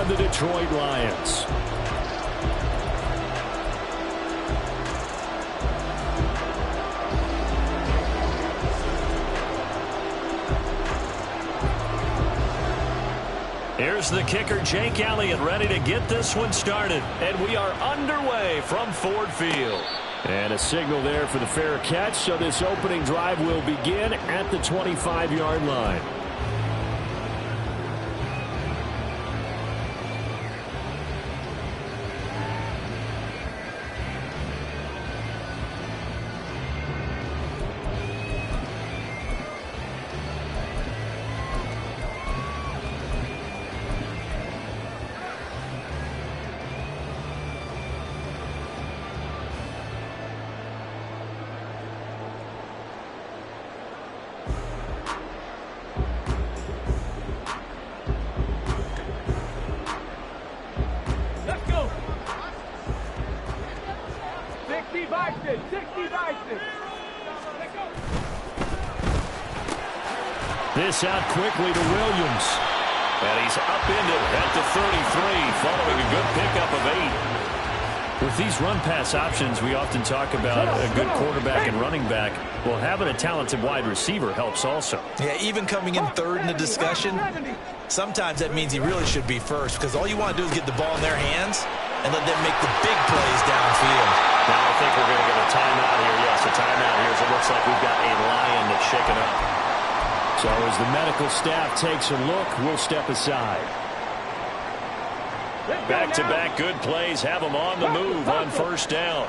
on the Detroit Lions. Here's the kicker, Jake Elliott, ready to get this one started. And we are underway from Ford Field. And a signal there for the fair catch, so this opening drive will begin at the 25-yard line. This out quickly to Williams. And he's upended at the 33, following a good pickup of 8. With these run-pass options, we often talk about a good quarterback and running back. Well, having a talented wide receiver helps also. Yeah, even coming in third in the discussion, sometimes that means he really should be first, because all you want to do is get the ball in their hands and let them make the big plays downfield. Now I think we're going to get a timeout here. Yes, a timeout here, as it looks like we've got a Lion that's shaken up. So as the medical staff takes a look, we'll step aside. Back-to-back good plays have them on the move on first down.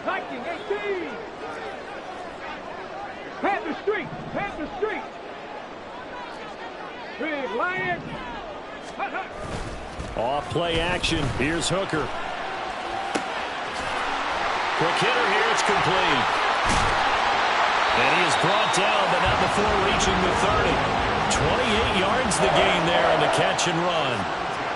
Viking 18. Panther Street. Panther Street. Big Lion. Off play action. Here's Hooker. Quick hitter here. It's complete. And he is brought down, but not before reaching the 30. 28 yards the gain there on the catch and run.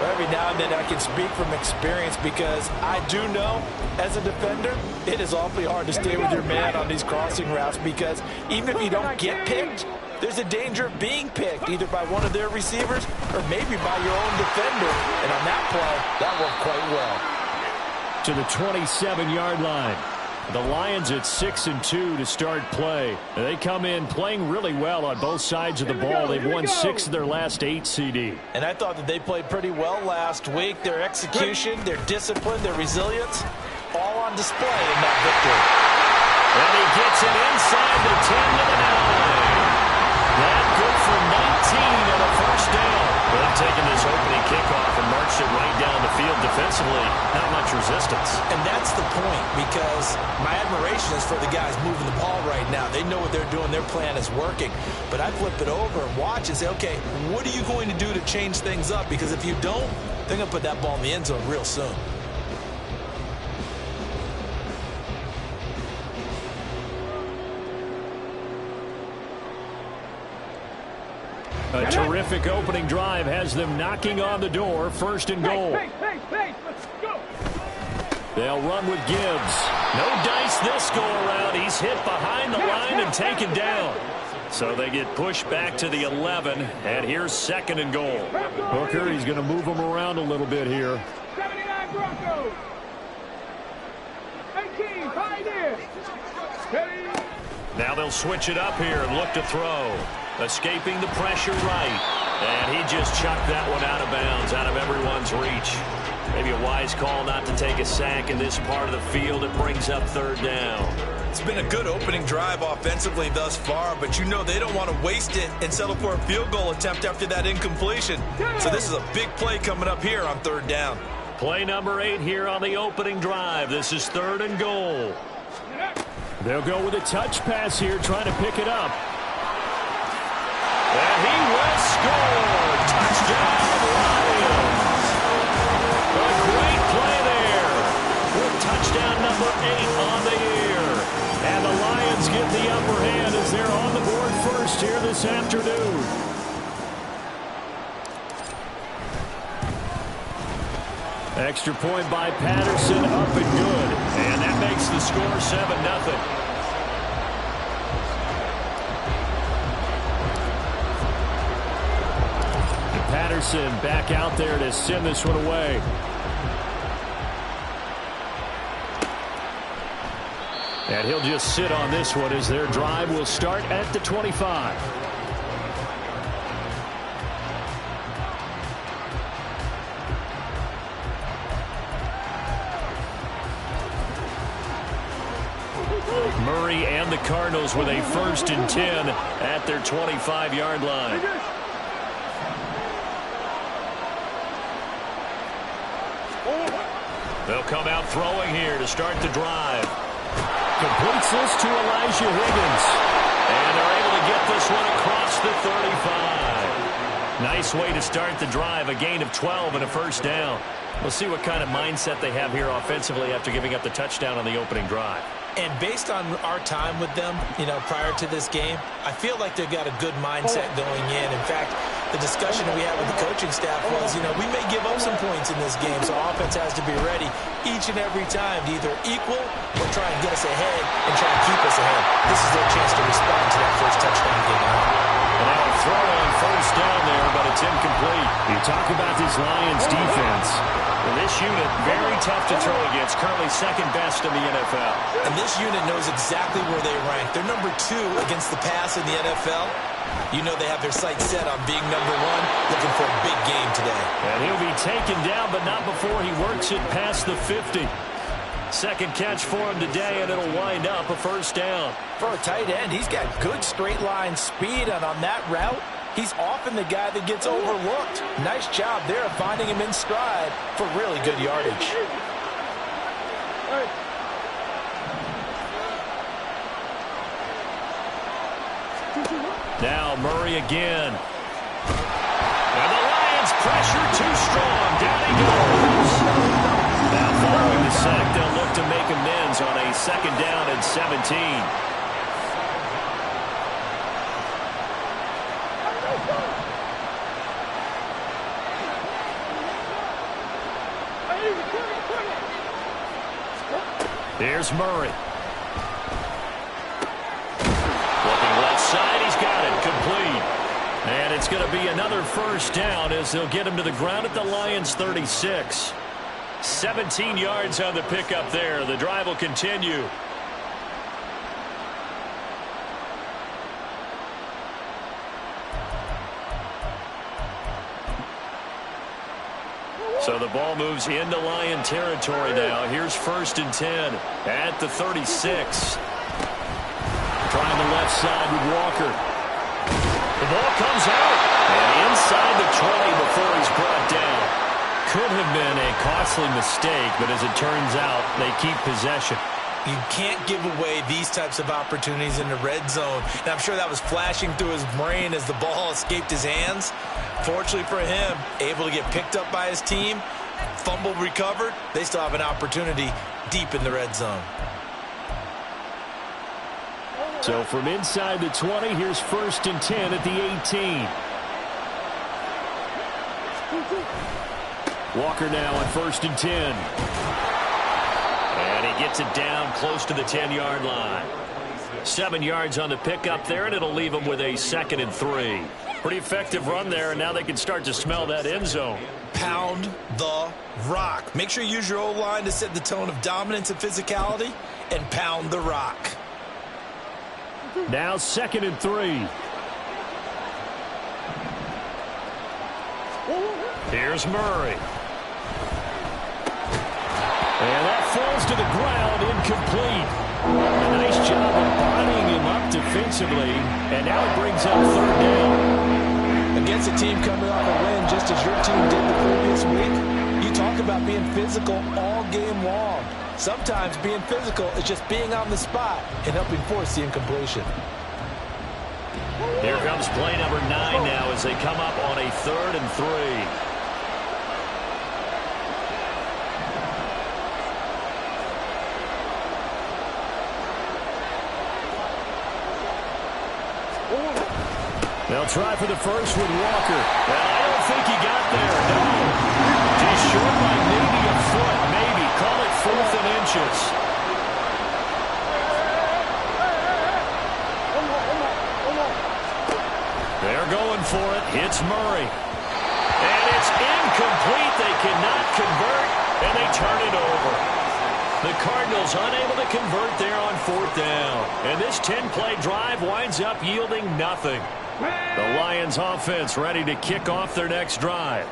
Well, every now and then I can speak from experience, because I do know, as a defender, it is awfully hard to stay with your man on these crossing routes, because even if you don't get picked, there's a danger of being picked, either by one of their receivers or maybe by your own defender. And on that play, that worked quite well. To the 27-yard line. The Lions at 6-2 to start play. They come in playing really well on both sides of the ball. They've won 6 of their last 8 CD. And I thought that they played pretty well last week. Their execution, their discipline, their resilience, all on display in that victory. And he gets it inside the 10 to the 9. That good for 19 on a first down. They've taken this opening kickoff and marched it right down the field defensively. Not much resistance. And that's the point, because my admiration is for the guys moving the ball right now. They know what they're doing. Their plan is working. But I flip it over and watch and say, okay, what are you going to do to change things up? Because if you don't, they're going to put that ball in the end zone real soon. A terrific opening drive has them knocking on the door. First and goal. Let's go. They'll run with Gibbs. No dice this go around. He's hit behind the line and taken down. So they get pushed back to the 11. And here's second and goal. Hooker, he's going to move them around a little bit here. 79 Broncos. 18 Pioneers. Now they'll switch it up here and look to throw. Escaping the pressure right. And he just chucked that one out of bounds, out of everyone's reach. Maybe a wise call not to take a sack in this part of the field. It brings up third down. It's been a good opening drive offensively thus far, but you know they don't want to waste it and settle for a field goal attempt after that incompletion. So this is a big play coming up here on third down. Play number 8 here on the opening drive. This is third and goal. They'll go with a touch pass here, trying to pick it up. And he will score. Touchdown, Lions. A great play there. With touchdown number 8 on the year. And the Lions get the upper hand as they're on the board first here this afternoon. Extra point by Patterson, up and good. And that makes the score 7-0. Patterson back out there to send this one away. And he'll just sit on this one as their drive will start at the 25. Murray and the Cardinals with a 1st and 10 at their 25-yard line. They'll come out throwing here to start the drive. Completes this to Elijah Higgins. And they're able to get this one across the 35. Nice way to start the drive. A gain of 12 and a 1st down. We'll see what kind of mindset they have here offensively after giving up the touchdown on the opening drive. And based on our time with them, prior to this game, I feel like they've got a good mindset going in. In fact, the discussion that we had with the coaching staff was, we may give up some points in this game, so offense has to be ready each and every time to either equal or try and get us ahead and try and keep us ahead. This is their chance to respond to that first touchdown given up. And now a throw on 1st down there, but it's incomplete. You talk about this Lions defense. Well, this unit, very tough to throw against, currently 2nd best in the NFL. And this unit knows exactly where they rank. They're number 2 against the pass in the NFL. They have their sights set on being number 1, looking for a big game today. And he'll be taken down, but not before he works it past the 50. 2nd catch for him today, and it'll wind up a 1st down. For a tight end, he's got good straight line speed, and on that route, he's often the guy that gets overlooked. Nice job there of finding him in stride for really good yardage. Now Murray again. And the Lions pressure too strong. Down he goes. Now following the sack, they'll look to make amends on a 2nd down and 17. Here's Murray. Looking left side, he's got it, complete. And it's going to be another 1st down as they'll get him to the ground at the Lions' 36. 17 yards on the pickup there. The drive will continue. So the ball moves into Lion territory now. Here's 1st and 10 at the 36. Trying the left side with Walker. The ball comes out. And inside the 20 before he's brought down. Could have been a costly mistake, but as it turns out, they keep possession. You can't give away these types of opportunities in the red zone. And I'm sure that was flashing through his brain as the ball escaped his hands. Fortunately for him, able to get picked up by his team, fumble recovered. They still have an opportunity deep in the red zone. So from inside the 20, here's 1st and 10 at the 18. Walker now on 1st and 10. And he gets it down close to the 10-yard line. 7 yards on the pickup there, and it'll leave him with a 2nd and 3. Pretty effective run there, and now they can start to smell that end zone. Pound the rock. Make sure you use your O-line to set the tone of dominance and physicality, and pound the rock. Now 2nd and 3. Here's Murray. And that falls to the ground, incomplete. A nice job of bodying him up defensively, and now it brings up 3rd down. Against a team coming off a win just as your team did the previous week, you talk about being physical all game long. Sometimes being physical is just being on the spot and helping force the incompletion. Here comes play number 9 now as they come up on a 3rd and 3. They'll try for the first with Walker. Well, I don't think he got there, no. Just short by maybe a foot, maybe. Call it 4th and inches. They're going for it. Hits Murray. It's incomplete. They cannot convert, and they turn it over. The Cardinals unable to convert there on 4th down. And this 10-play drive winds up yielding nothing. The Lions offense ready to kick off their next drive.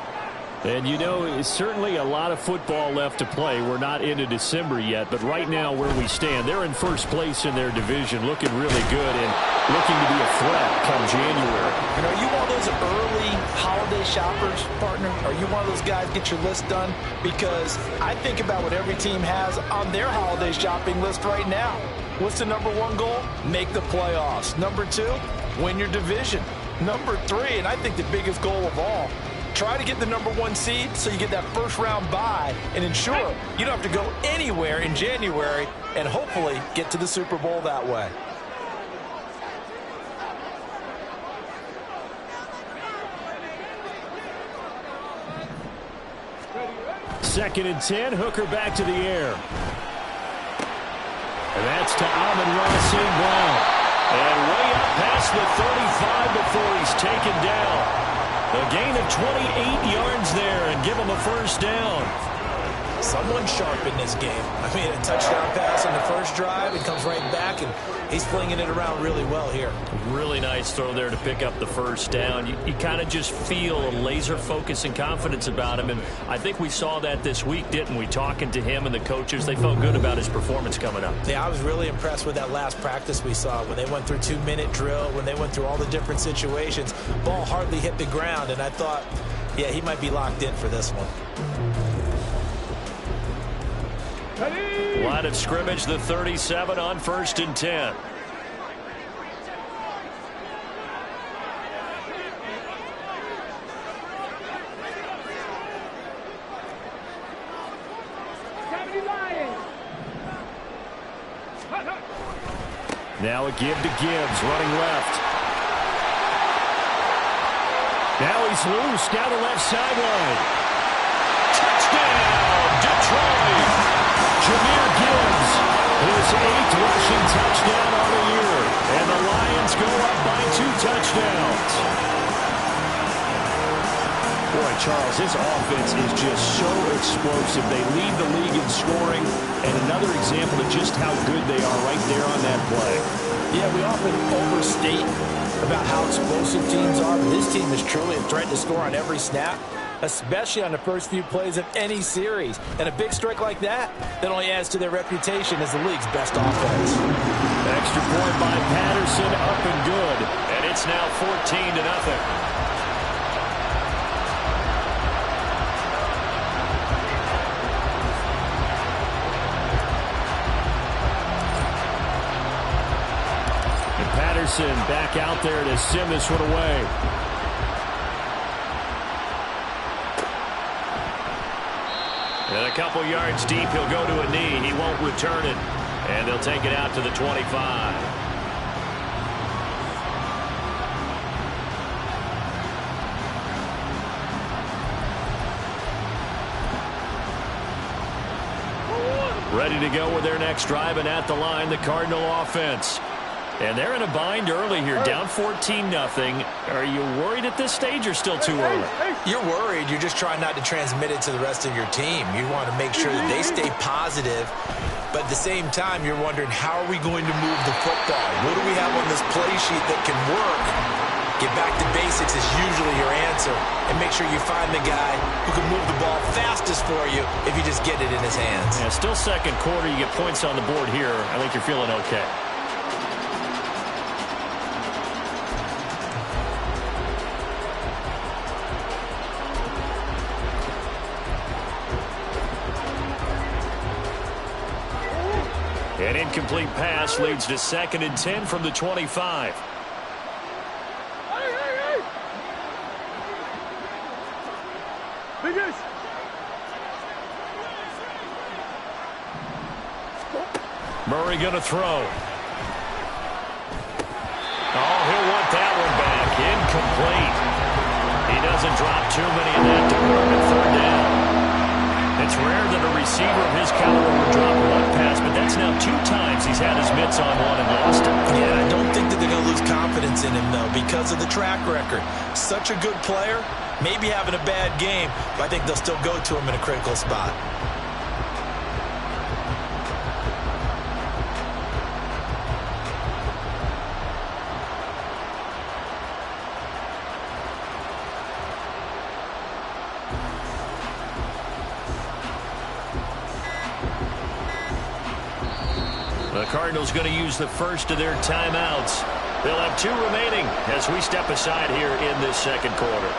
And you know, it's certainly a lot of football left to play. We're not into December yet, but right now where we stand, they're in first place in their division, looking really good and looking to be a threat come January. And are you one of those early holiday shoppers, partner? Are you one of those guys get your list done? Because I think about what every team has on their holiday shopping list right now. What's the number 1 goal? Make the playoffs. Number 2, win your division. Number 3, and I think the biggest goal of all, try to get the number 1 seed so you get that first-round bye and ensure you don't have to go anywhere in January and hopefully get to the Super Bowl that way. Second and 10, Hooker back to the air. And that's to Amon-Ra St. Brown. And way up past the 35 before he's taken down. A gain of 28 yards there and give him a first down. Someone sharp in this game. I mean, a touchdown pass on the first drive. It comes right back, and he's flinging it around really well here. Really nice throw there to pick up the first down. You kind of just feel a laser focus and confidence about him, and I think we saw that this week, didn't we? Talking to him and the coaches, they felt good about his performance coming up. Yeah, I was really impressed with that last practice we saw when they went through 2-minute drill, when they went through all the different situations. Ball hardly hit the ground, and I thought, yeah, he might be locked in for this one. Line of scrimmage, the 37 on 1st and 10. Now a give to Gibbs, running left. Now he's loose down the left sideline. Touchdown, Detroit! Jahmyr Gibbs, his 8th rushing touchdown on the year. And the Lions go up by 2 touchdowns. Boy, Charles, this offense is just so explosive. They lead the league in scoring, and another example of just how good they are right there on that play. Yeah, we often overstate about how explosive teams are, but this team is truly a threat to score on every snap, especially on the first few plays of any series. And a big strike like that only adds to their reputation as the league's best offense. Extra point by Patterson, up and good. And it's now 14-0. Patterson back out there to send this one away. And a couple yards deep, he'll go to a knee. He won't return it. And they'll take it out to the 25. Ready to go with their next drive, and at the line, the Cardinal offense. And they're in a bind early here, down 14-0. Are you worried at this stage or still too early? You're worried. You're just trying not to transmit it to the rest of your team. You want to make sure that they stay positive. But at the same time, you're wondering, how are we going to move the football? What do we have on this play sheet that can work? Get back to basics is usually your answer. And make sure you find the guy who can move the ball fastest for you if you just get it in his hands. Yeah, still second quarter. You get points on the board here. I think you're feeling okay. An incomplete pass leads to 2nd and 10 from the 25. Murray going to throw. Oh, he'll want that one back. Incomplete. He doesn't drop too many in that department. 3rd down. It's rare that a receiver of his caliber would drop one pass, but that's now 2 times he's had his mitts on one and lost it. Yeah, I don't think that they're going to lose confidence in him, though, because of the track record. Such a good player, maybe having a bad game, but I think they'll still go to him in a critical spot. The Cardinals going to use the first of their timeouts. They'll have 2 remaining as we step aside here in this second quarter.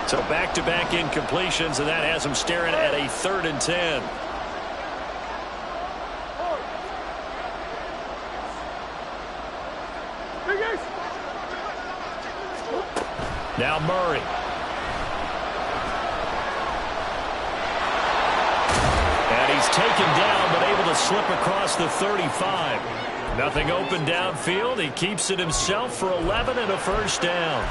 So back-to-back incompletions, and that has them staring at a 3rd and 10. Now Murray. And he's taken down, but able to slip across the 35. Nothing open downfield. He keeps it himself for 11 and a first down.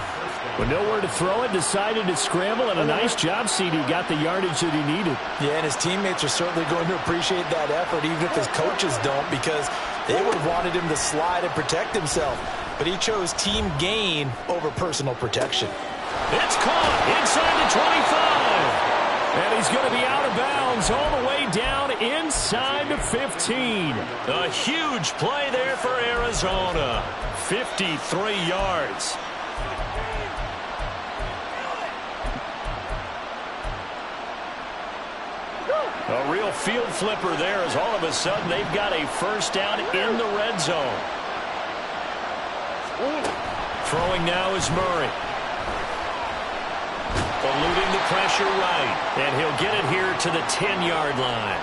With nowhere to throw it, decided to scramble, and a nice job, CD. Got the yardage that he needed. Yeah, and his teammates are certainly going to appreciate that effort, even if his coaches don't, because they would have wanted him to slide and protect himself. But he chose team gain over personal protection. It's caught inside the 25. And he's going to be out of bounds all the way down inside the 15. A huge play there for Arizona. 53 yards. A real field flipper there as all of a sudden they've got a first down in the red zone. Throwing now is Murray. Eluding the pressure right. And he'll get it here to the 10-yard line.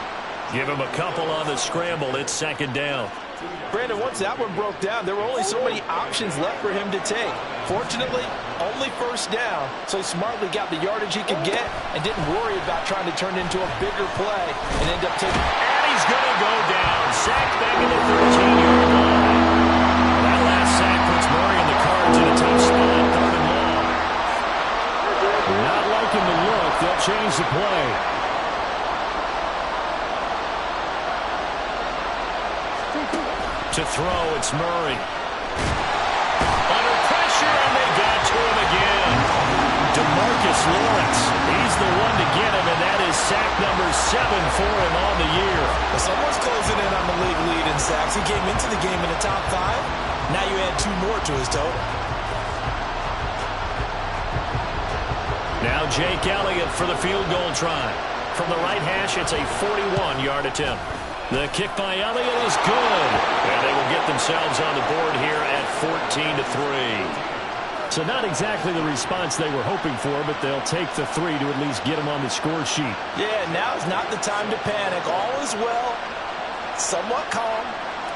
Give him a couple on the scramble. It's second down. Brandon, once that one broke down, there were only so many options left for him to take. Fortunately, only first down, so he smartly got the yardage he could get and didn't worry about trying to turn it into a bigger play and end up taking... And he's going to go down. Sacked back in the 13-yard line. That last sack puts Murray in the Cards in a tough spot, 3rd and long. Not liking the look. They'll change the play. To throw, it's Murray. Under pressure, and they got to him again. DeMarcus Lawrence, he's the one to get him, and that is sack number 7 for him on the year. Well, someone's closing in on the league lead in sacks. He came into the game in the top 5. Now you add 2 more to his total. Now Jake Elliott for the field goal try. From the right hash, it's a 41-yard attempt. The kick by Elliott is good. And they will get themselves on the board here at 14-3. So not exactly the response they were hoping for, but they'll take the 3 to at least get them on the score sheet. Yeah, now is not the time to panic. All is well, somewhat calm,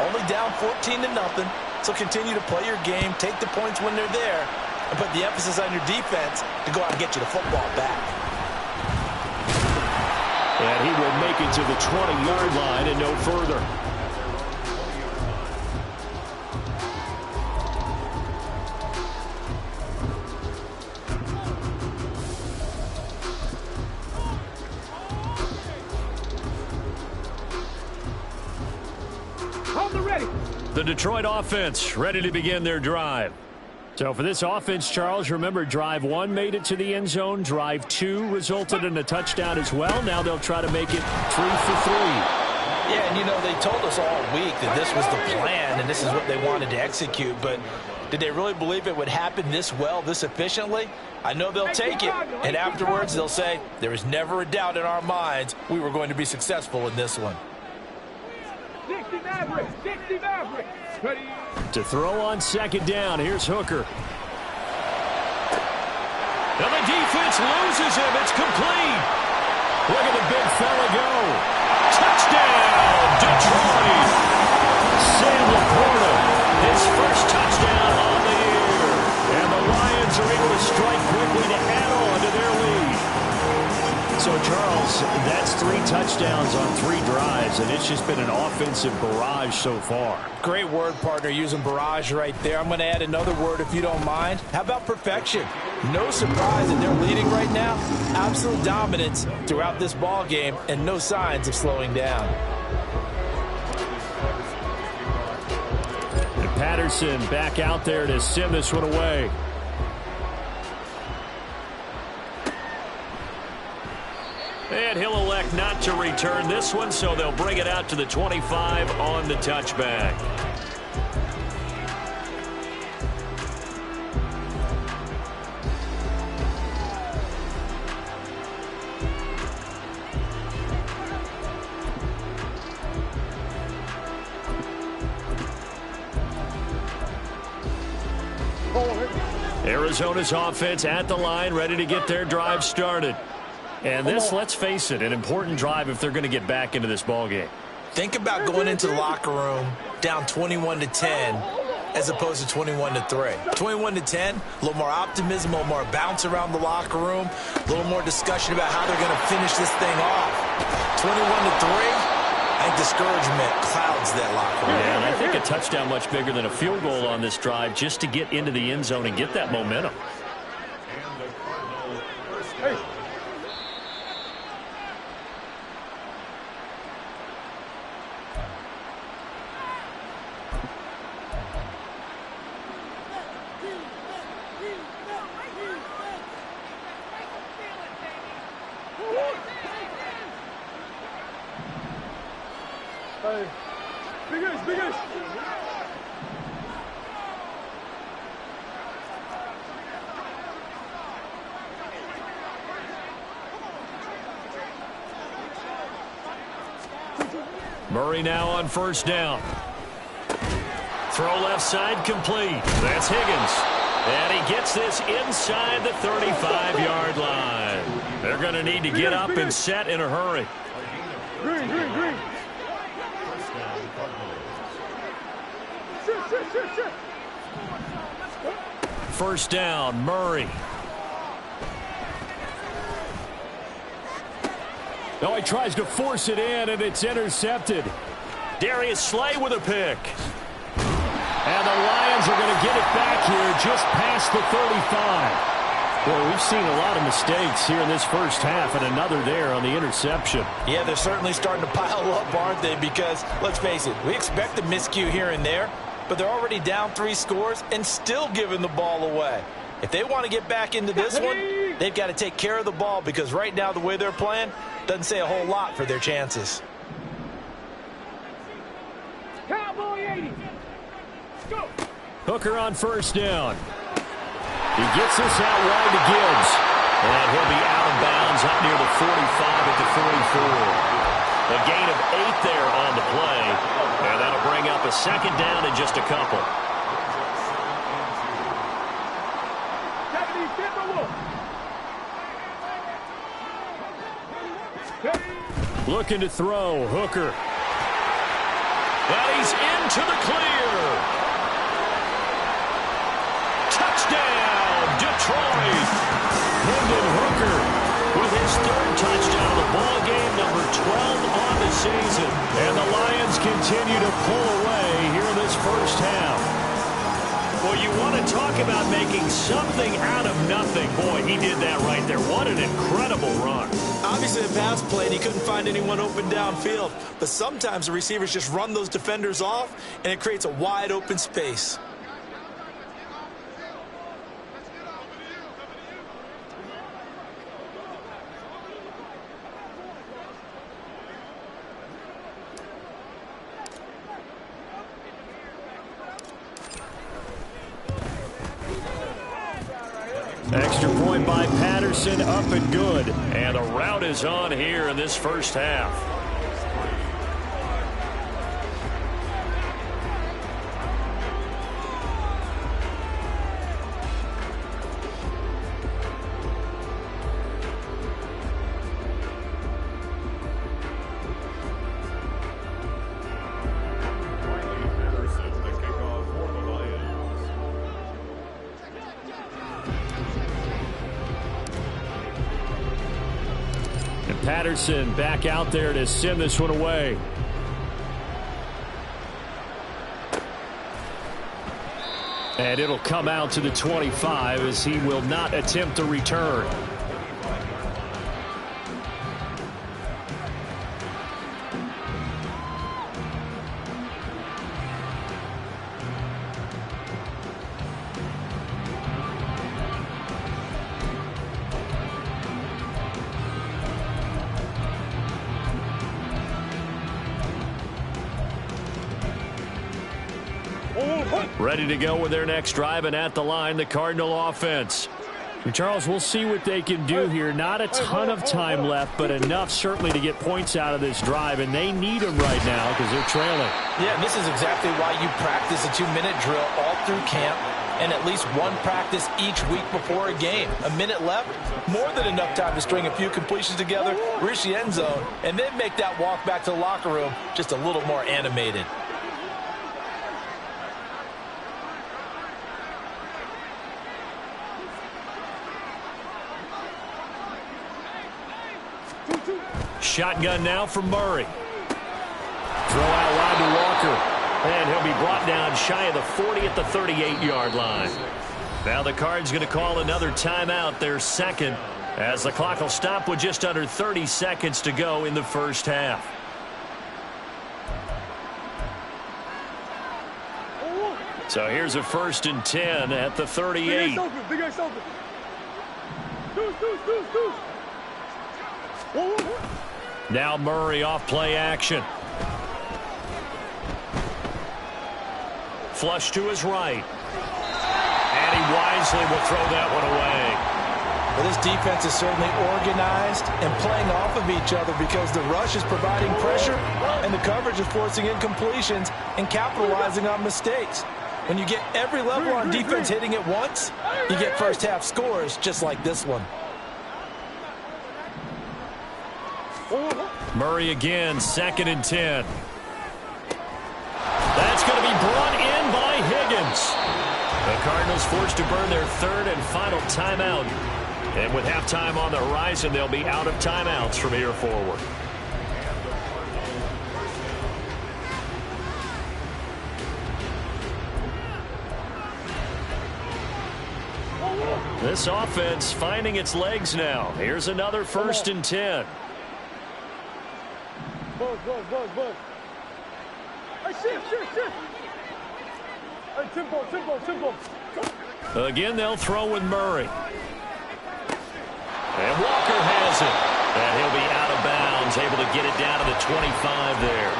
only down 14-0. So continue to play your game, take the points when they're there, and put the emphasis on your defense to go out and get you the football back. And he will make it to the 20-yard line and no further. The Detroit offense ready to begin their drive. So for this offense, Charles, remember drive 1 made it to the end zone. Drive 2 resulted in a touchdown as well. Now they'll try to make it 3 for 3. Yeah, and you know, they told us all week that this was the plan and this is what they wanted to execute. But did they really believe it would happen this well, this efficiently? I know they'll take it. And afterwards, they'll say, there was never a doubt in our minds we were going to be successful in this one. 60 Mavericks, 60 Mavericks. Ready. To throw on second down, here's Hooker. And the defense loses him. It's complete. Look at the big fella go. Touchdown, Detroit. Sam Laporta, his first touchdown on the year. And the Lions are able to strike quickly to add on to their lead. So, Charles, that's 3 touchdowns on 3 drives, and it's just been an offensive barrage so far. Great word, partner, using barrage right there. I'm going to add another word if you don't mind. How about perfection? No surprise that they're leading right now. Absolute dominance throughout this ball game and no signs of slowing down. And Patterson back out there to send this one away. And he'll elect not to return this one, so they'll bring it out to the 25 on the touchback. Arizona's offense at the line, ready to get their drive started. And this, let's face it, an important drive if they're going to get back into this ballgame. Think about going into the locker room down 21-10 as opposed to 21-3. 21-10, a little more optimism, a little more bounce around the locker room, a little more discussion about how they're going to finish this thing off. 21-3, I think discouragement clouds that locker room. Yeah, and I think a touchdown much bigger than a field goal on this drive just to get into the end zone and get that momentum. Hey. Hey, biggest. Murray now on first down. Throw left side complete. That's Higgins. And he gets this inside the 35-yard line. They're going to need to get up and set in a hurry. Green. Shit. First down, Murray. Oh, he tries to force it in, and it's intercepted. Darius Slay with a pick. And the Lions are going to get it back here just past the 35. Well, we've seen a lot of mistakes here in this first half, and another there on the interception. Yeah, they're certainly starting to pile up, aren't they? Because, let's face it, we expect a miscue here and there, but they're already down 3 scores and still giving the ball away. If they want to get back into this one, they've got to take care of the ball because right now the way they're playing doesn't say a whole lot for their chances. Cowboy 80. Go. Hooker on first down. He gets this out wide to Gibbs. And he'll be out of bounds up near the 45 at the 44. A gain of 8 there on the play. And that'll bring up a second down in just a couple. Looking to throw, Hooker. And he's into the clear. Touchdown, Detroit. Hendon Hooker with his 3rd touchdown of the ball game, number 12 on the season. And the Lions continue to pull away here in this first half. Well, you want to talk about making something out of nothing. Boy, he did that right there. What an incredible run. Obviously, the pass play, and he couldn't find anyone open downfield. But sometimes the receivers just run those defenders off, and it creates a wide open space. Extra point by Patterson, up and good. And the route is on here in this first half. And Patterson back out there to send this one away. And it'll come out to the 25 as he will not attempt to return. Ready to go with their next drive, and at the line, the Cardinal offense. And Charles, we'll see what they can do here. Not a ton of time left, but enough certainly to get points out of this drive, and they need them right now because they're trailing. Yeah, this is exactly why you practice a 2-minute drill all through camp and at least one practice each week before a game. A minute left, more than enough time to string a few completions together, reach the end zone, and then make that walk back to the locker room just a little more animated. Shotgun now for Murray. Throw out wide to Walker. And he'll be brought down shy of the 40 at the 38-yard line. Now the Cards going to call another timeout, their second, as the clock will stop with just under 30 seconds to go in the first half. So here's a 1st and 10 at the 38. Big ass open. Deuce. Now Murray off play action. Flush to his right. And he wisely will throw that one away. Well, this defense is certainly organized and playing off of each other because the rush is providing pressure and the coverage is forcing incompletions and capitalizing on mistakes. When you get every level on defense hitting at once, you get first half scores just like this one. Murray again, 2nd and 10. That's going to be brought in by Higgins. The Cardinals forced to burn their 3rd and final timeout. And with halftime on the horizon, they'll be out of timeouts from here forward. This offense finding its legs now. Here's another 1st and 10. Buzz. Hey, shift. Hey, tempo. Again, they'll throw with Murray. And Walker has it. And he'll be out of bounds, able to get it down to the 25 there.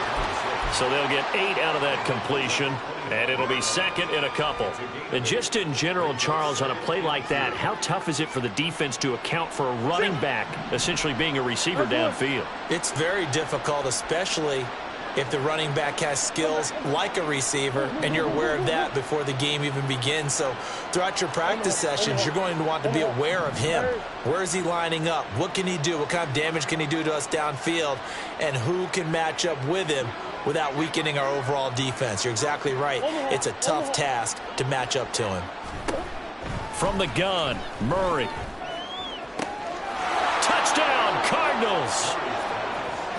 So they'll get 8 out of that completion, and it'll be 2nd and a couple. And just in general, Charles, on a play like that, how tough is it for the defense to account for a running back essentially being a receiver downfield? It's very difficult, especially if the running back has skills like a receiver, and you're aware of that before the game even begins. So throughout your practice sessions, you're going to want to be aware of him. Where is he lining up? What can he do? What kind of damage can he do to us downfield? And who can match up with him without weakening our overall defense? You're exactly right. It's a tough task to match up to him. From the gun, Murray. Touchdown, Cardinals!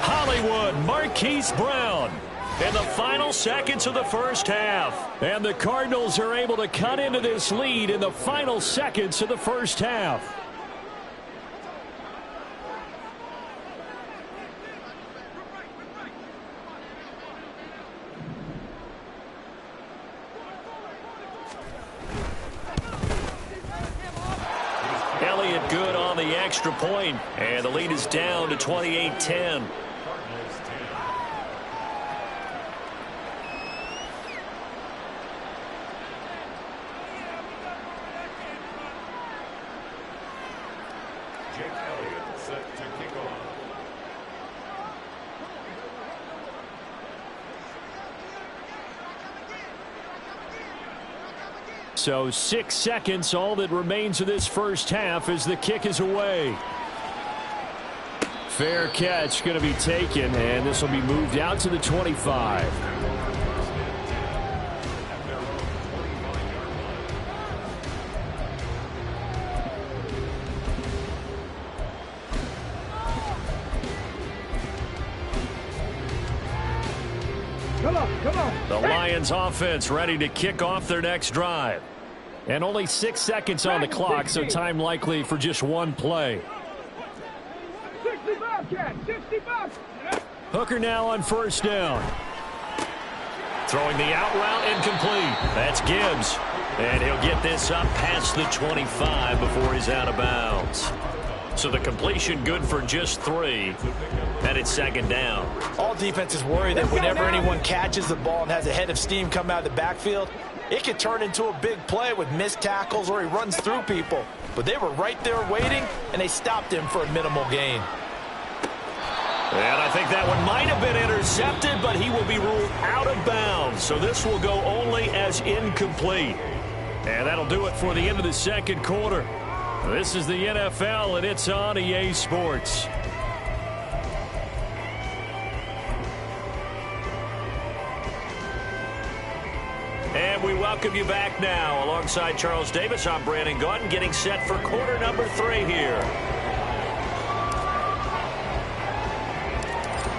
Hollywood, Marquise Brown in the final seconds of the first half. And the Cardinals are able to cut into this lead in the final seconds of the first half. Elliott good on the extra point, and the lead is down to 28-10. So 6 seconds, all that remains of this first half as the kick is away. Fair catch going to be taken, and this will be moved out to the 25. Come on. The Lions offense ready to kick off their next drive. And only 6 seconds on the clock, so time likely for just one play. 65, cat, 65. Hooker now on first down. Throwing the out route incomplete. That's Gibbs. And he'll get this up past the 25 before he's out of bounds. So the completion good for just 3. And it's second down. All defenses worry that whenever anyone catches the ball and has a head of steam come out of the backfield, it could turn into a big play with missed tackles or he runs through people. But they were right there waiting, and they stopped him for a minimal gain. And I think that one might have been intercepted, but he will be ruled out of bounds. So this will go only as incomplete. And that'll do it for the end of the second quarter. This is the NFL, and it's on EA Sports. And we welcome you back now. Alongside Charles Davis, I'm Brandon Gaudin, getting set for quarter number 3 here.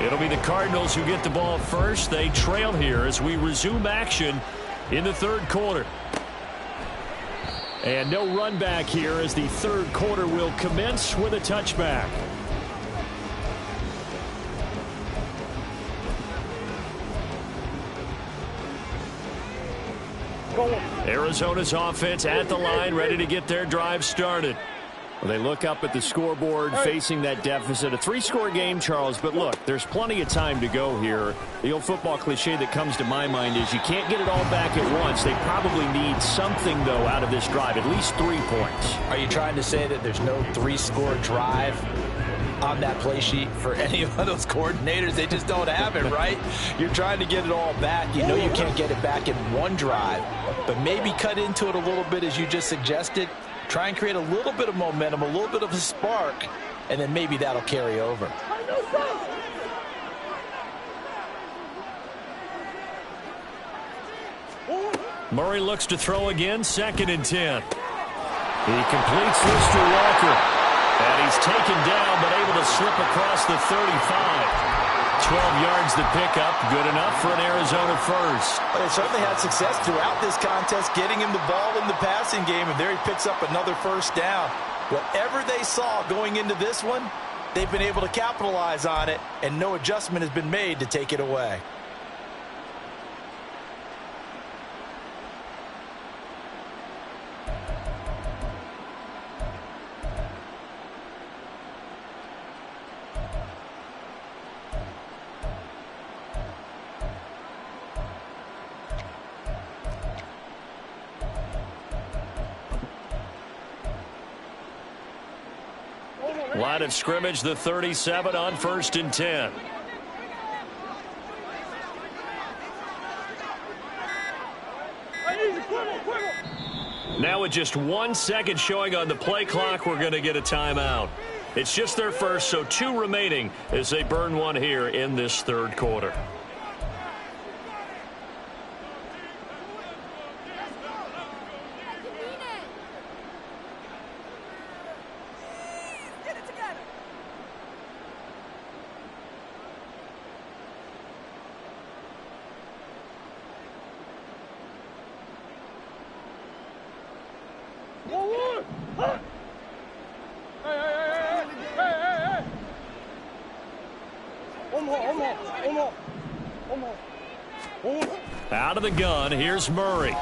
It'll be the Cardinals who get the ball first. They trail here as we resume action in the third quarter. And no run back here as the third quarter will commence with a touchback. Arizona's offense at the line, ready to get their drive started. Well, they look up at the scoreboard, facing that deficit. A 3-score game, Charles, but look, there's plenty of time to go here. The old football cliche that comes to my mind is you can't get it all back at once. They probably need something, though, out of this drive, at least 3 points. Are you trying to say that there's no 3-score drive on that play sheet for any of those coordinators? They just don't have it, right? You're trying to get it all back. You know you can't get it back in one drive, but maybe cut into it a little bit as you just suggested. Try and create a little bit of momentum, a little bit of a spark, and then maybe that'll carry over. Murray looks to throw again, 2nd and 10. He completes this to Walker. And he's taken down, but able to slip across the 35. 12 yards to pick up, good enough for an Arizona first. Well, they certainly had success throughout this contest, getting him the ball in the passing game, and there he picks up another first down. Whatever they saw going into this one, they've been able to capitalize on it, and no adjustment has been made to take it away. Line of scrimmage, the 37 on 1st and 10. Now with just 1 second showing on the play clock, we're going to get a timeout. It's just their first, so 2 remaining as they burn one here in this third quarter. Out of the gun, here's Murray.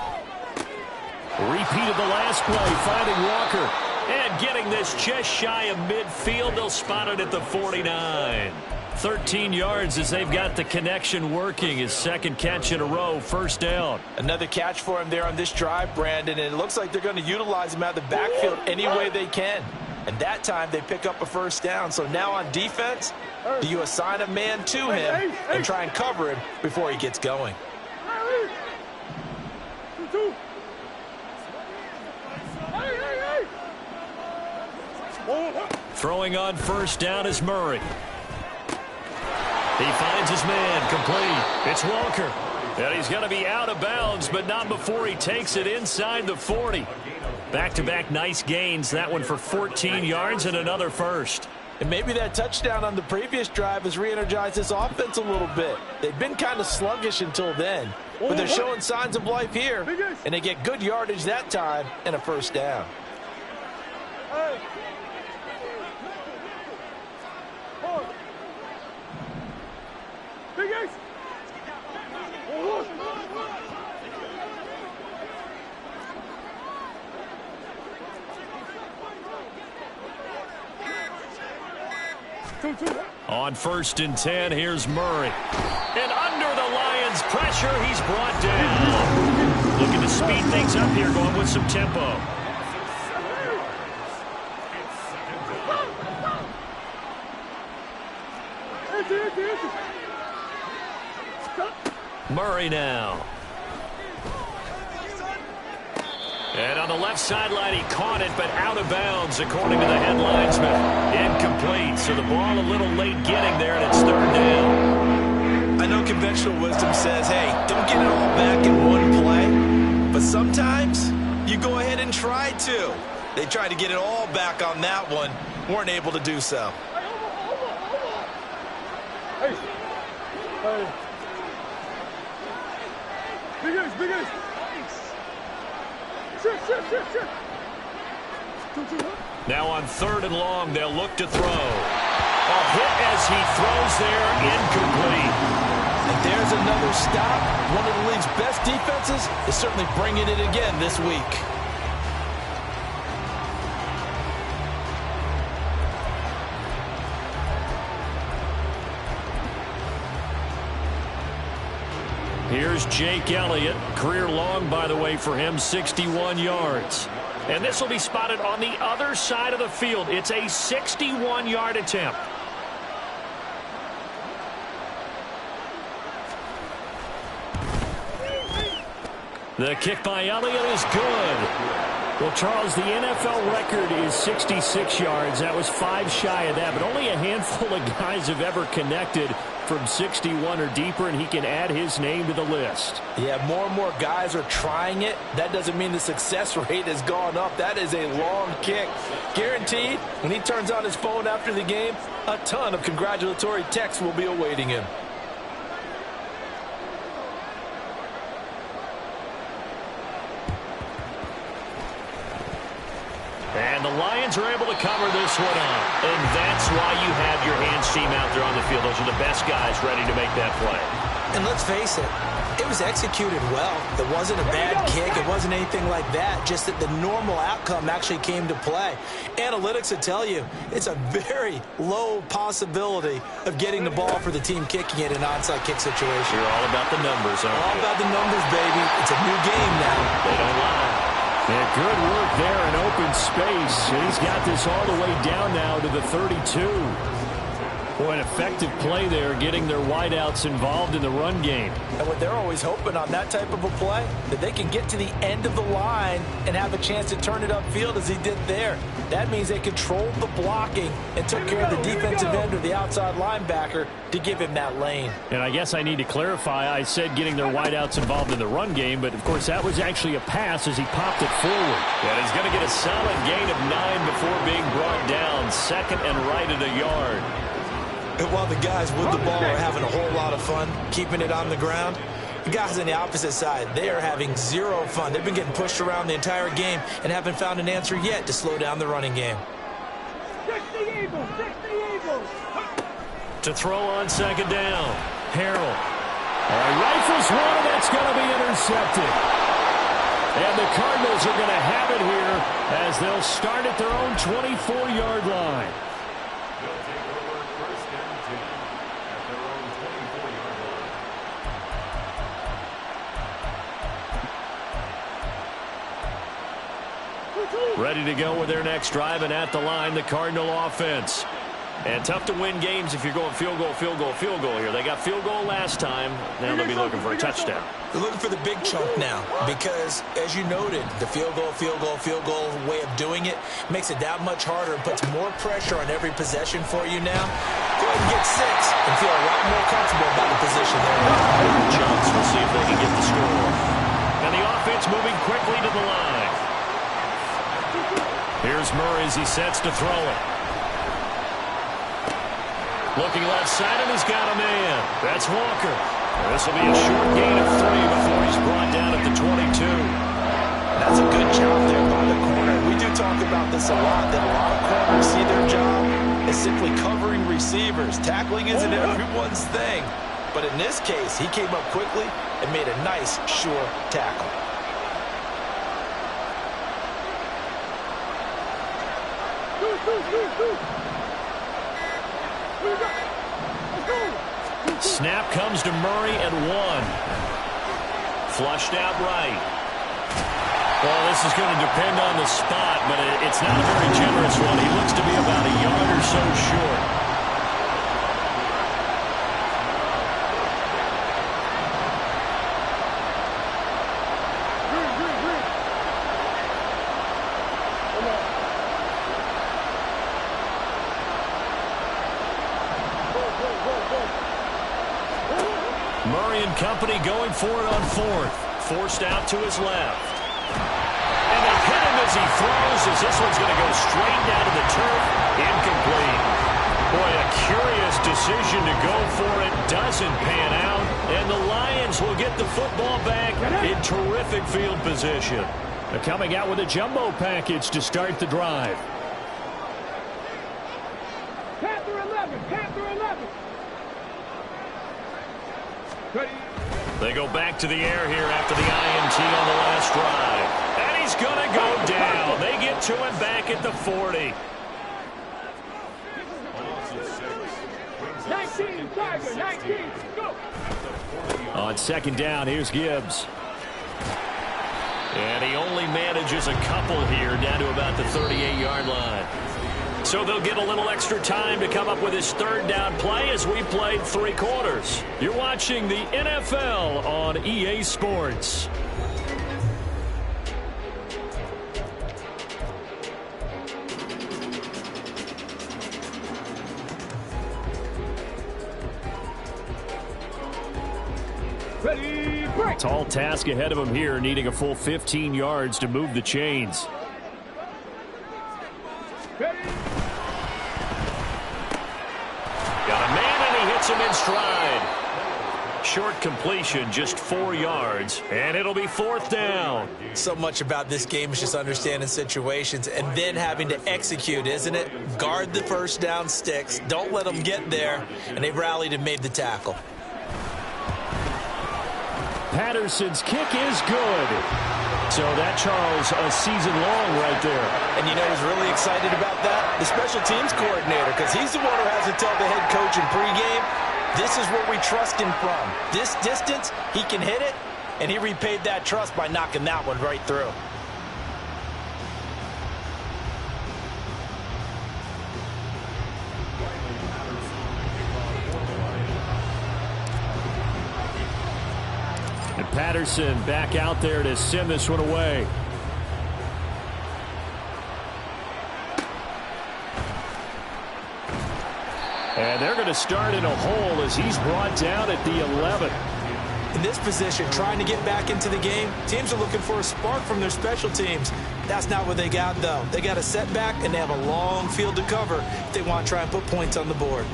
Repeat of the last play, finding Walker. And getting this just shy of midfield. They'll spot it at the 49. 13 yards as they've got the connection working. His 2nd catch in a row, first down. Another catch for him there on this drive, Brandon, and it looks like they're going to utilize him out of the backfield any way they can. And that time they pick up a first down. So now on defense, do you assign a man to him and try and cover him before he gets going? Throwing on first down is Murray. He finds his man, complete. It's Walker. And he's going to be out of bounds, but not before he takes it inside the 40. Back-to-back nice gains. That one for 14 yards and another first. And maybe that touchdown on the previous drive has re-energized this offense a little bit. They've been kind of sluggish until then, but they're showing signs of life here, and they get good yardage that time and a first down. On 1st and 10, here's Murray. And under the Lions' pressure, he's brought down. Looking to speed things up here, going with some tempo. Murray now. And on the left sideline, he caught it, but out of bounds, according to the head linesman. Incomplete, so the ball a little late getting there, and it's 3rd down. I know conventional wisdom says, hey, don't get it all back in one play. But sometimes you go ahead and try to. They tried to get it all back on that one. Weren't able to do so. Big ace. Now on 3rd and long, they'll look to throw. A hit as he throws there, incomplete. And there's another stop. One of the league's best defenses is certainly bringing it again this week. Here's Jake Elliott. Career long, by the way, for him, 61 yards. And this will be spotted on the other side of the field. It's a 61-yard attempt. The kick by Elliott is good. Well, Charles, the NFL record is 66 yards. That was 5 shy of that, but only a handful of guys have ever connected from 61 or deeper, and he can add his name to the list. Yeah, more and more guys are trying it. That doesn't mean the success rate has gone up. That is a long kick. Guaranteed, when he turns on his phone after the game, a ton of congratulatory texts will be awaiting him. And the Lions are able to cover this one up. And that's why you have your hands team out there on the field. Those are the best guys ready to make that play. And let's face it, it was executed well. It wasn't a bad kick. It wasn't anything like that. Just that the normal outcome actually came to play. Analytics will tell you it's a very low possibility of getting the ball for the team kicking it in an onside kick situation. You're all about the numbers, aren't you? All about the numbers, baby. It's a new game now. They don't lie. Yeah, good work there in open space. And he's got this all the way down now to the 32. Boy, an effective play there, getting their wideouts involved in the run game. And what they're always hoping on that type of a play, that they can get to the end of the line and have a chance to turn it upfield as he did there. That means they controlled the blocking and took care of the defensive end or the outside linebacker to give him that lane. And I guess I need to clarify, I said getting their wideouts involved in the run game, but of course that was actually a pass as he popped it forward. And he's going to get a solid gain of 9 before being brought down, 2nd and right at a yard. And while the guys with the ball are having a whole lot of fun keeping it on the ground, the guys on the opposite side, they are having zero fun. They've been getting pushed around the entire game and haven't found an answer yet to slow down the running game. To throw on 2nd down, Harrell. Rifles one, and that's going to be intercepted. And the Cardinals are going to have it here as they'll start at their own 24-yard line. Ready to go with their next drive, and at the line, the Cardinal offense. And tough to win games if you're going field goal, field goal, field goal here. They got field goal last time. Now they'll be looking for a touchdown. They're looking for the big chunk now because, as you noted, the field goal way of doing it makes it that much harder and puts more pressure on every possession for you now. Go ahead and get 6 and feel a lot more comfortable about the position there. Chunks. We'll see if they can get the score. And the offense moving quickly to the line. Here's Murray as he sets to throw it. Looking left side, and he's got a man. That's Walker. This will be a short gain of 3 before he's brought down at the 22. That's a good job there by the corner. We do talk about this a lot, that a lot of corners see their job as simply covering receivers. Tackling isn't everyone's thing. But in this case, he came up quickly and made a nice, sure tackle. Snap comes to Murray at 1. Flushed out right. Well, this is going to depend on the spot, but it's not a very generous one. He looks to be about a yard or so short. Murray and company going for it on 4th. Forced out to his left. And they hit him as he throws, as this one's going to go straight down to the turf. Incomplete. Boy, a curious decision to go for it. Doesn't pan out. And the Lions will get the football back in terrific field position. They're coming out with a jumbo package to start the drive. Panther 11, Panther 11. They go back to the air here after the INT on the last drive. And he's going to go down. They get to him back at the 40. 19, Tiger, 19, go. On 2nd down, here's Gibbs. And he only manages a couple here down to about the 38-yard line. So they'll get a little extra time to come up with his 3rd down play as we played 3 quarters. You're watching the NFL on EA Sports. Ready, break. Tall task ahead of him here, needing a full 15 yards to move the chains. Ready. Got a man, and he hits him in stride. Short completion, just 4 yards, and it'll be 4th down. So much about this game is just understanding situations and then having to execute, isn't it? Guard the first down sticks. Don't let them get there. And they rallied and made the tackle. Patterson's kick is good. So that, Charles, a season long right there. And you know who's really excited about that? The special teams coordinator, because he's the one who has to tell the head coach in pregame, this is where we trust him from. This distance, he can hit it, and he repaid that trust by knocking that one right through. And Patterson back out there to send this one away. And they're going to start in a hole as he's brought down at the 11. In this position, trying to get back into the game, teams are looking for a spark from their special teams. That's not what they got, though. They got a setback, and they have a long field to cover if they want to try and put points on the board.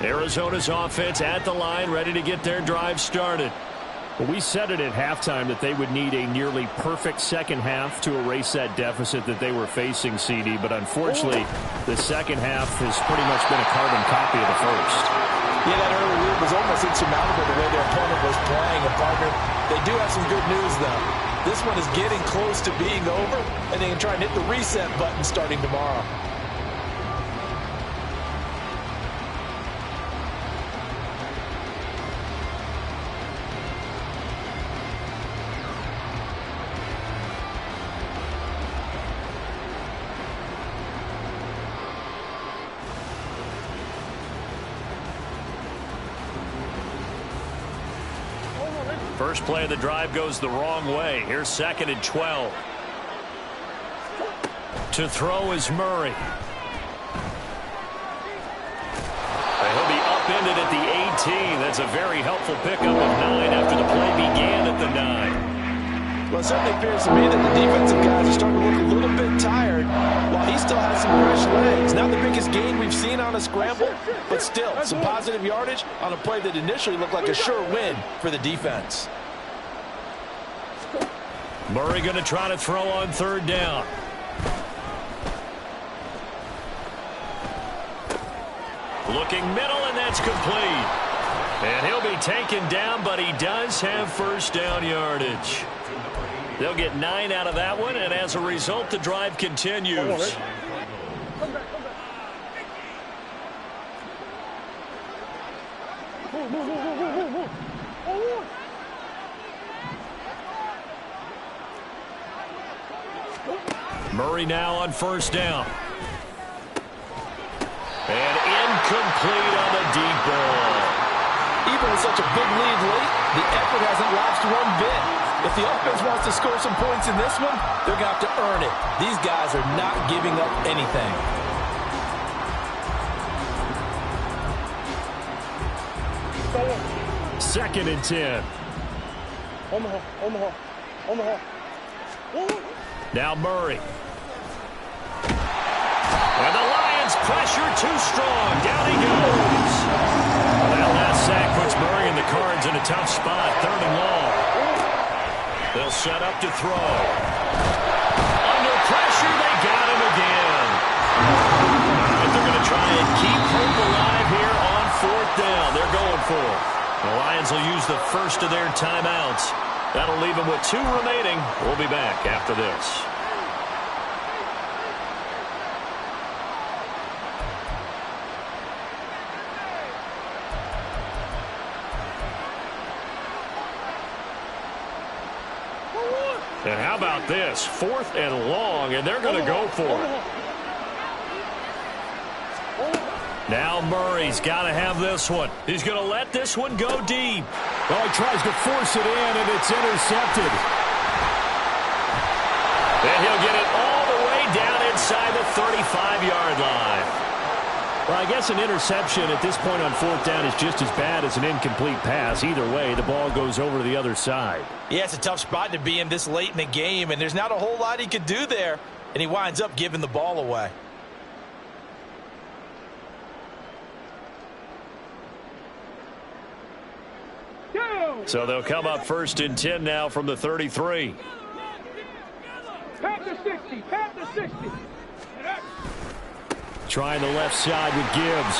Arizona's offense at the line, ready to get their drive started. Well, we said it at halftime that they would need a nearly perfect second half to erase that deficit that they were facing, CD. But unfortunately, the second half has pretty much been a carbon copy of the first. Yeah, that early lead was almost insurmountable the way their opponent was playing. And, partner, they do have some good news, though. This one is getting close to being over, and they can try and hit the reset button starting tomorrow. First play of the drive goes the wrong way. Here's 2nd and 12. To throw is Murray. He'll be upended at the 18. That's a very helpful pickup of 9 after the play began at the 9. Well, it certainly appears to me that the defensive guys are starting to look a little bit tired while he still has some fresh legs. Not the biggest gain we've seen on a scramble, but still some positive yardage on a play that initially looked like a sure win for the defense. Murray going to try to throw on third down. Looking middle, and that's complete. And he'll be taken down, but he does have first down yardage. They'll get 9 out of that one, and as a result, the drive continues. Murray now on first down. And incomplete on the deep ball. Even with such a big lead late, the effort hasn't lapsed one bit. If the offense wants to score some points in this one, they're going to have to earn it. These guys are not giving up anything. Second and 10. Now Murray. And the Lions pressure too strong. Down he goes. That last sack puts Murray and the Cards in a tough spot. Third and long. They'll set up to throw. Under pressure, they got him again. But they're going to try and keep hope alive here on fourth down. They're going for it. The Lions will use the first of their timeouts. That'll leave them with 2 remaining. We'll be back after this. And how about this? 4th and long, and they're going to go for it. Now Murray's got to have this one. He's going to let this one go deep. Well, he tries to force it in, and it's intercepted. And he'll get it all the way down inside the 35-yard line. Well, I guess an interception at this point on fourth down is just as bad as an incomplete pass. Either way, the ball goes over to the other side. Yeah, it's a tough spot to be in this late in the game, and there's not a whole lot he could do there, and he winds up giving the ball away. So they'll come up 1st and 10 now from the 33. Panther 60, Panther 60. Trying the left side with Gibbs.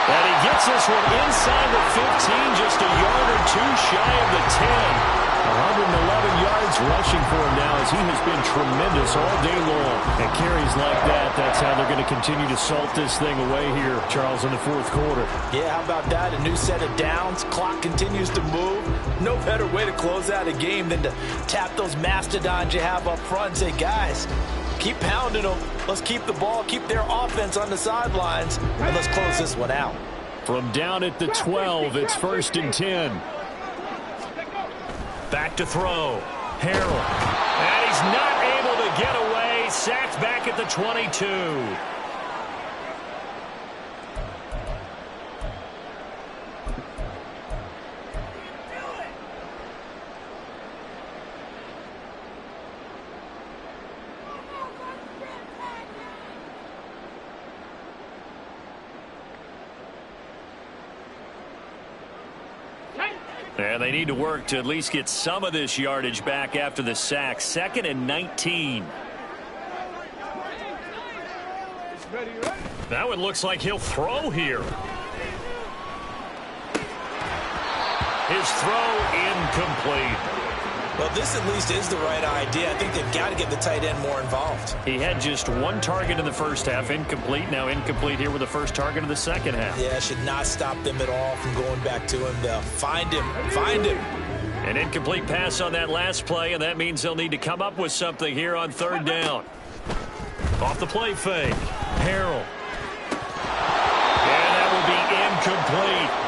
And he gets this one inside the 15, just a yard or 2 shy of the 10. 111 yards rushing for him now as he has been tremendous all day long. And carries like that, that's how they're going to continue to salt this thing away here, Charles, in the 4th quarter. Yeah, how about that? A new set of downs. Clock continues to move. No better way to close out a game than to tap those mastodons you have up front and say, guys, keep pounding them. Let's keep the ball, keep their offense on the sidelines, and let's close this one out. From down at the 12, it's 1st and 10. Back to throw. Harrell. And he's not able to get away. Sacked back at the 22. And they need to work to at least get some of this yardage back after the sack. 2nd and 19. That one looks like he'll throw here. His throw incomplete. Well, this at least is the right idea. I think they've got to get the tight end more involved. He had just 1 target in the first half, incomplete. Now incomplete here with the first target of the second half. Yeah, should not stop them at all from going back to him. They'll find him. Find him. An incomplete pass on that last play, and that means they'll need to come up with something here on 3rd down. Off the play fake. Harrell. And that will be incomplete.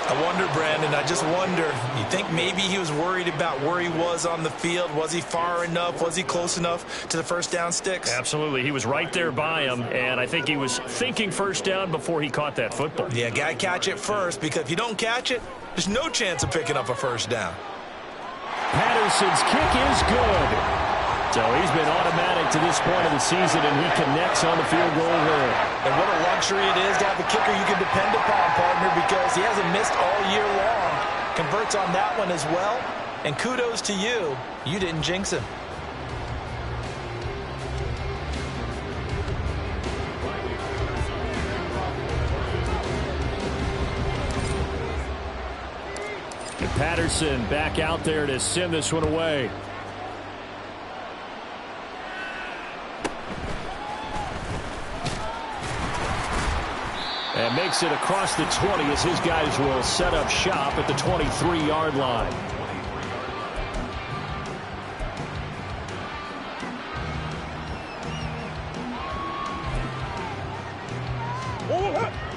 I wonder, Brandon, I just wonder, you think maybe he was worried about where he was on the field? Was he far enough? Was he close enough to the first down sticks? Absolutely. He was right there by him, and I think he was thinking first down before he caught that football. Yeah, got to catch it first, because if you don't catch it, there's no chance of picking up a first down. Patterson's kick is good. So he's been automatic to this point of the season, and he connects on the field goal there. And what a luxury it is to have a kicker you can depend upon, partner, because he hasn't missed all year long. Converts on that one as well. And kudos to you. You didn't jinx him. And Patterson back out there to send this one away. And makes it across the 20 as his guys will set up shop at the 23-yard line.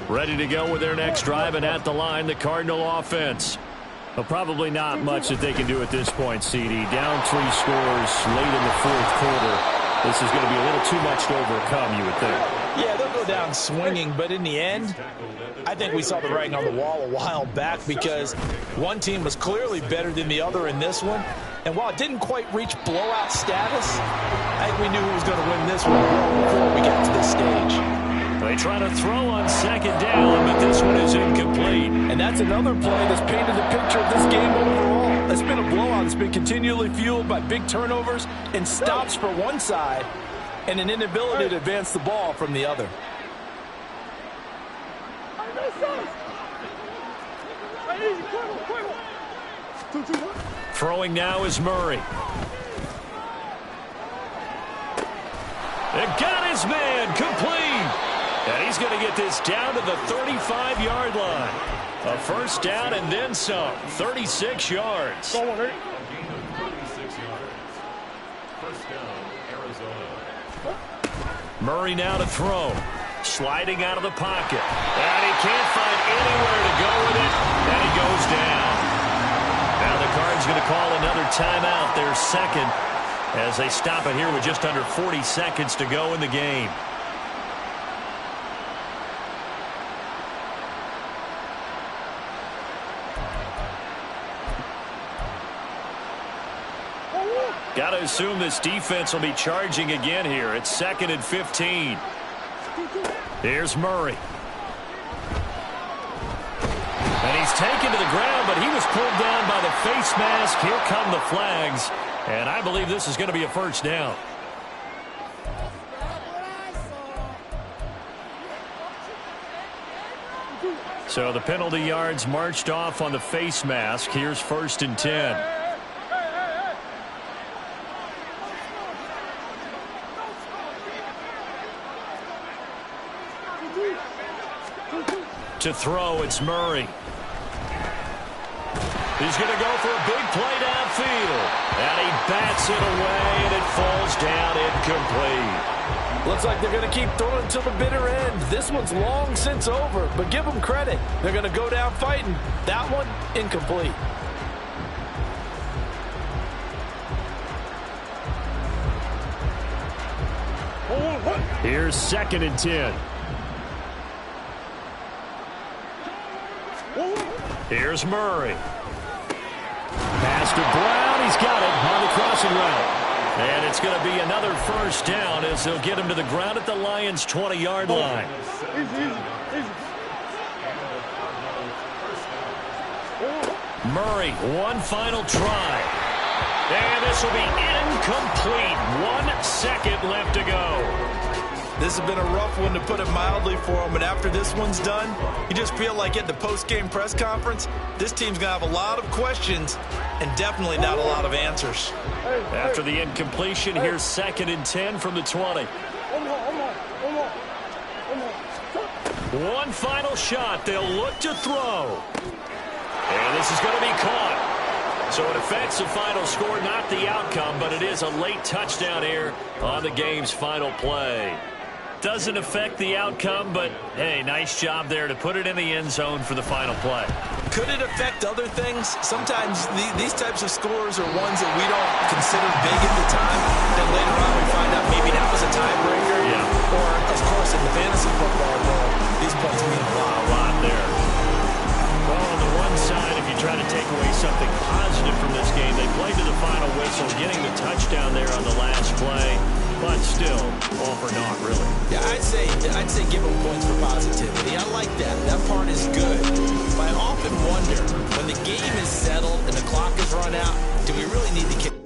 Ready to go with their next drive, and at the line, the Cardinal offense. Well, probably not much that they can do at this point, CD. Down 3 scores late in the fourth quarter. This is going to be a little too much to overcome, you would think. Yeah, they'll go down swinging, but in the end, I think we saw the writing on the wall a while back because one team was clearly better than the other in this one. And while it didn't quite reach blowout status, I think we knew who was going to win this one before we got to this stage. They try to throw on second down, but this one is incomplete. And that's another play that's painted the picture of this game overall. It's been a blowout. It's been continually fueled by big turnovers and stops for one side and an inability to advance the ball from the other. Throwing now is Murray. It got his man complete. And he's going to get this down to the 35-yard line. A first down and then some. 36 yards. Murray now to throw. Sliding out of the pocket. And he can't find anywhere to go with it. And he goes down. Now the Cards going to call another timeout, their second, as they stop it here with just under 40 seconds to go in the game. Got to assume this defense will be charging again here. It's 2nd and 15. Here's Murray. And he's taken to the ground, but he was pulled down by the face mask. Here come the flags. And I believe this is going to be a first down. So the penalty yards marched off on the face mask. Here's 1st and 10. To throw, it's Murray. He's going to go for a big play downfield. And he bats it away, and it falls down incomplete. Looks like they're going to keep throwing until the bitter end. This one's long since over, but give them credit. They're going to go down fighting. That one, incomplete. Here's 2nd and 10. Here's Murray. Pass to Brown. He's got it on the crossing route. And it's going to be another first down as they'll get him to the ground at the Lions' 20-yard line. Murray, one final try. And this will be incomplete. 1 second left to go. This has been a rough one, to put it mildly, for him. And after this one's done, you just feel like at the post-game press conference, this team's going to have a lot of questions and definitely not a lot of answers. After the incompletion, here's 2nd and 10 from the 20. One final shot. They'll look to throw. And this is going to be caught. So it affects the final score, not the outcome, but it is a late touchdown here on the game's final play. Doesn't affect the outcome, but, hey, nice job there to put it in the end zone for the final play. Could it affect other things? Sometimes these types of scores are ones that we don't consider big at the time. Then later on we find out maybe that was a tiebreaker. Yeah. Or, of course, in the fantasy football world, these points mean a lot there. Well, on the one side, if you try to take away something positive from this game, they play played to the final whistle, getting the touchdown there on the last play, but still, all for naught, really. Yeah, I'd say give them points for positivity. I like that. That part is good. But I often wonder, when the game is settled and the clock is run out, do we really need to kick?